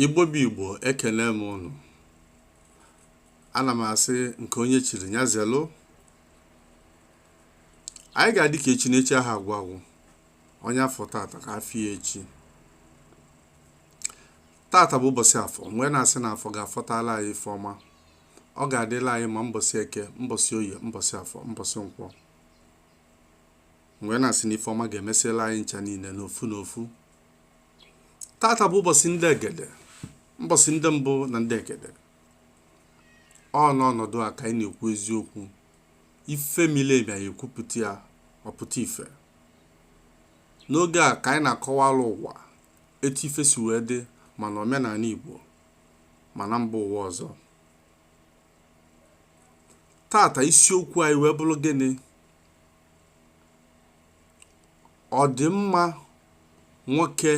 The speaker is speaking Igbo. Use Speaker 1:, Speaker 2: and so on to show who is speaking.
Speaker 1: Igbo bụ Igbo, ekele m unu. Ana m asị nke onye chiri nya zelu. Anyị ga-adị ka echi n'echi aha agwagwụ. Onye afọ tata ka afọ ya echi. Tata bụ ụbọchị afọ, mgbe na-asị na afọ ga-afọtala anyị ife ọma. Ọ ga-adịla anyị ma mbọsị eke, mbọsị oye, mbọsị afọ, mbọsị nkwọ. Mgbe na-asị na ife ọma ga-emesiela anyị ncha niile n'ofu n'ofu. Tata bụ ụbọchị ndị egede, mbọsị ndị mbụ na ndị egede. Ọ n'ọnọdụ a ka anyị na-ekwu eziokwu. Ife mile emi anyị ekwupụta ya ọpụta ife. N'oge a ka anyị na-akọwalụ ụwa etu ife si wee dị ma n'omenala Igbo ma na mba ụwa ọzọ. Tata isiokwu anyị wee bụrụ gịnị? Odinma Nwoke